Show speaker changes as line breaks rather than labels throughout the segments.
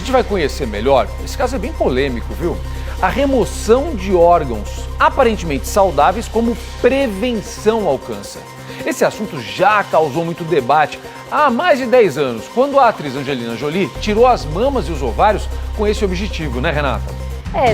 gente vai conhecer melhor, esse caso é bem polêmico, viu? A remoção de órgãos aparentemente saudáveis como prevenção ao câncer. Esse assunto já causou muito debate há mais de 10 anos, quando a atriz Angelina Jolie tirou as mamas e os ovários com esse objetivo, né, Renata?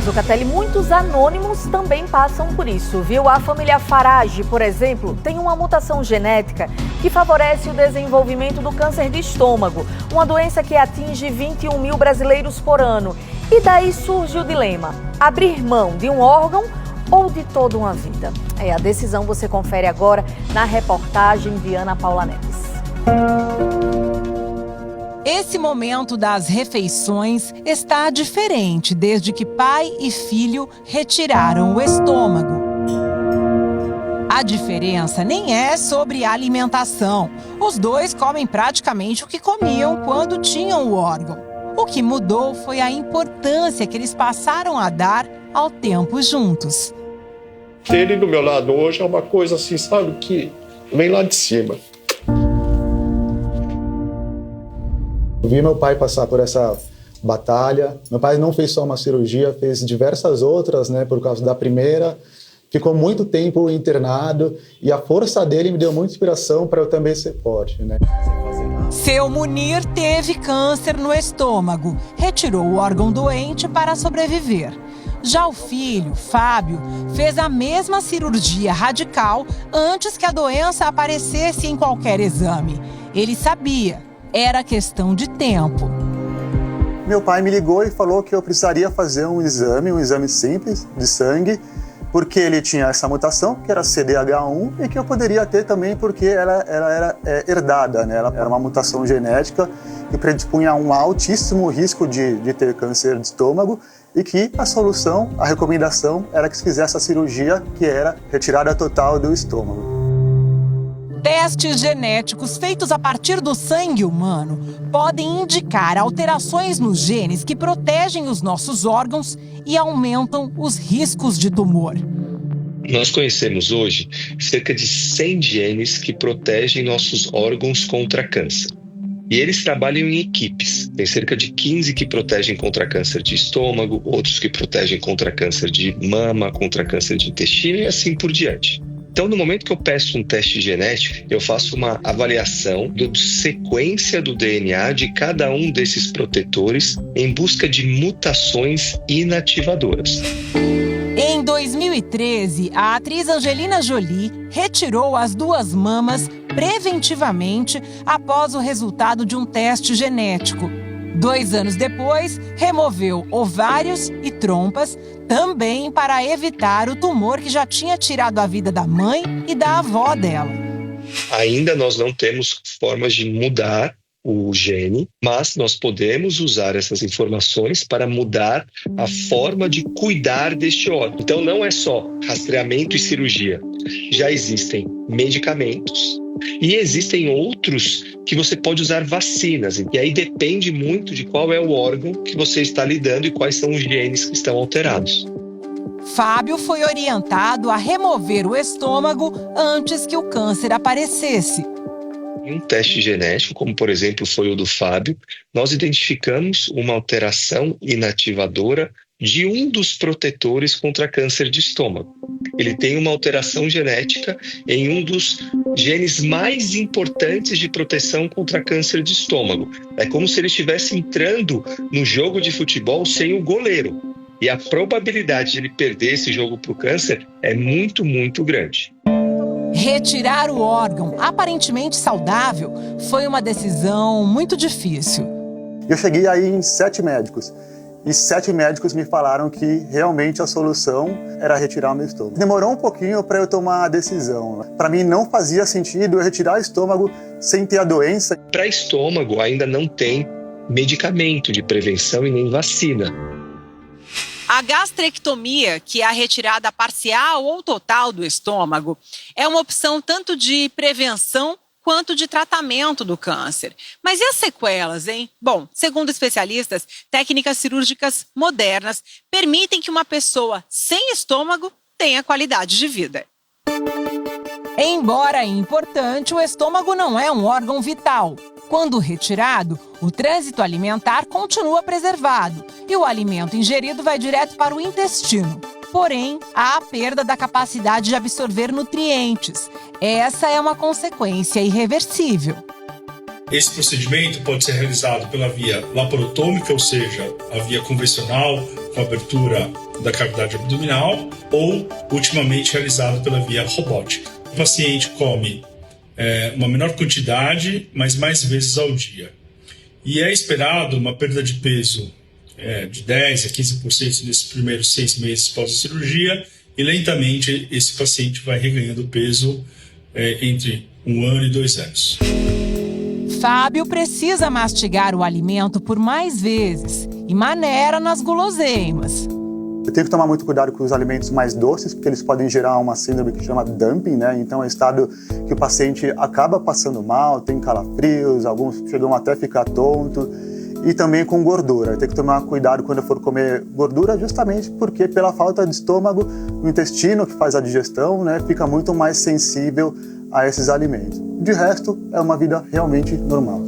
Zucatelli, muitos anônimos também passam por isso, viu? A família Farage, por exemplo, tem uma mutação genética que favorece o desenvolvimento do câncer de estômago, uma doença que atinge 21 mil brasileiros por ano. E daí surge o dilema: abrir mão de um órgão ou de toda uma vida? A decisão você confere agora na reportagem de Ana Paula Neves.
Esse momento das refeições está diferente desde que pai e filho retiraram o estômago. A diferença nem é sobre a alimentação. Os dois comem praticamente o que comiam quando tinham o órgão. O que mudou foi a importância que eles passaram a dar ao tempo juntos.
Ele do meu lado hoje é uma coisa assim, sabe, que vem lá de cima.
Eu vi meu pai passar por essa batalha. Meu pai não fez só uma cirurgia, fez diversas outras, né, por causa da primeira. Ficou muito tempo internado e a força dele me deu muita inspiração para eu também ser forte, né?
Seu Munir teve câncer no estômago, retirou o órgão doente para sobreviver. Já o filho, Fábio, fez a mesma cirurgia radical antes que a doença aparecesse em qualquer exame. Ele sabia, era questão de tempo.
Meu pai me ligou e falou que eu precisaria fazer um exame simples de sangue, porque ele tinha essa mutação, que era CDH1, e que eu poderia ter também porque ela era herdada, né? Ela era uma mutação genética que predispunha a um altíssimo risco de ter câncer de estômago, e que a solução, a recomendação, era que se fizesse a cirurgia, que era retirada total do estômago.
Testes genéticos feitos a partir do sangue humano podem indicar alterações nos genes que protegem os nossos órgãos e aumentam os riscos de tumor.
Nós conhecemos hoje cerca de 100 genes que protegem nossos órgãos contra câncer. E eles trabalham em equipes. Tem cerca de 15 que protegem contra câncer de estômago, outros que protegem contra câncer de mama, contra câncer de intestino e assim por diante. Então, no momento que eu peço um teste genético, eu faço uma avaliação da sequência do DNA de cada um desses protetores em busca de mutações inativadoras.
Em 2013, a atriz Angelina Jolie retirou as 2 mamas preventivamente após o resultado de um teste genético. 2 anos depois, removeu ovários e trompas, também para evitar o tumor que já tinha tirado a vida da mãe e da avó dela.
Ainda nós não temos formas de mudar o gene, mas nós podemos usar essas informações para mudar a forma de cuidar deste órgão. Então não é só rastreamento e cirurgia. Já existem medicamentos e existem outros que você pode usar vacinas. E aí depende muito de qual é o órgão que você está lidando e quais são os genes que estão alterados.
Fábio foi orientado a remover o estômago antes que o câncer aparecesse.
Em um teste genético, como por exemplo foi o do Fábio, nós identificamos uma alteração inativadora de um dos protetores contra câncer de estômago. Ele tem uma alteração genética em um dos genes mais importantes de proteção contra câncer de estômago. É como se ele estivesse entrando no jogo de futebol sem o goleiro. E a probabilidade de ele perder esse jogo para o câncer é muito, muito grande.
Retirar o órgão aparentemente saudável foi uma decisão muito difícil.
Eu cheguei aí em 7 médicos. E 7 médicos me falaram que realmente a solução era retirar o meu estômago. Demorou um pouquinho para eu tomar a decisão. Para mim não fazia sentido eu retirar o estômago sem ter a doença.
Para estômago ainda não tem medicamento de prevenção e nem vacina.
A gastrectomia, que é a retirada parcial ou total do estômago, é uma opção tanto de prevenção quanto de tratamento do câncer. Mas e as sequelas, hein? Bom, segundo especialistas, técnicas cirúrgicas modernas permitem que uma pessoa sem estômago tenha qualidade de vida. Embora importante, o estômago não é um órgão vital. Quando retirado, o trânsito alimentar continua preservado e o alimento ingerido vai direto para o intestino. Porém, há a perda da capacidade de absorver nutrientes. Essa é uma consequência irreversível.
Esse procedimento pode ser realizado pela via laparotômica, ou seja, a via convencional com abertura da cavidade abdominal, ou ultimamente realizado pela via robótica. O paciente come uma menor quantidade, mas mais vezes ao dia. E é esperado uma perda de peso de 10% a 15% nesses primeiros 6 meses pós a cirurgia, e lentamente esse paciente vai reganhando peso entre 1 ano e 2 anos.
Fábio precisa mastigar o alimento por mais vezes e maneira nas guloseimas.
Eu tenho que tomar muito cuidado com os alimentos mais doces, porque eles podem gerar uma síndrome que chama dumping, né? Então é um estado que o paciente acaba passando mal, tem calafrios, alguns chegam até a ficar tonto. E também com gordura. Eu tenho que tomar cuidado quando eu for comer gordura, justamente porque pela falta de estômago, o intestino que faz a digestão, né, fica muito mais sensível a esses alimentos. De resto, é uma vida realmente normal.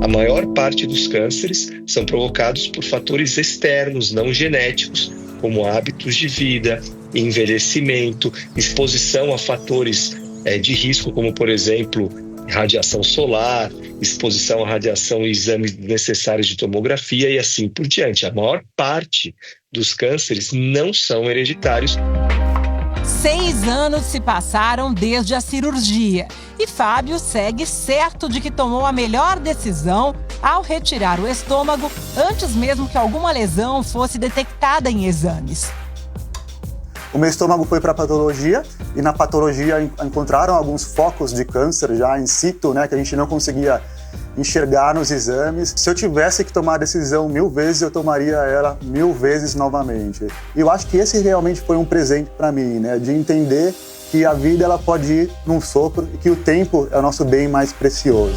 A maior parte dos cânceres são provocados por fatores externos, não genéticos, como hábitos de vida, envelhecimento, exposição a fatores de risco, como, por exemplo, radiação solar, exposição à radiação e exames necessários de tomografia e assim por diante. A maior parte dos cânceres não são hereditários.
6 anos se passaram desde a cirurgia e Fábio segue certo de que tomou a melhor decisão ao retirar o estômago antes mesmo que alguma lesão fosse detectada em exames.
O meu estômago foi para a patologia e na patologia encontraram alguns focos de câncer já in situ, né, que a gente não conseguia enxergar nos exames. Se eu tivesse que tomar a decisão 1000 vezes, eu tomaria ela 1000 vezes novamente. E eu acho que esse realmente foi um presente para mim, né, de entender que a vida ela pode ir num sopro e que o tempo é o nosso bem mais precioso.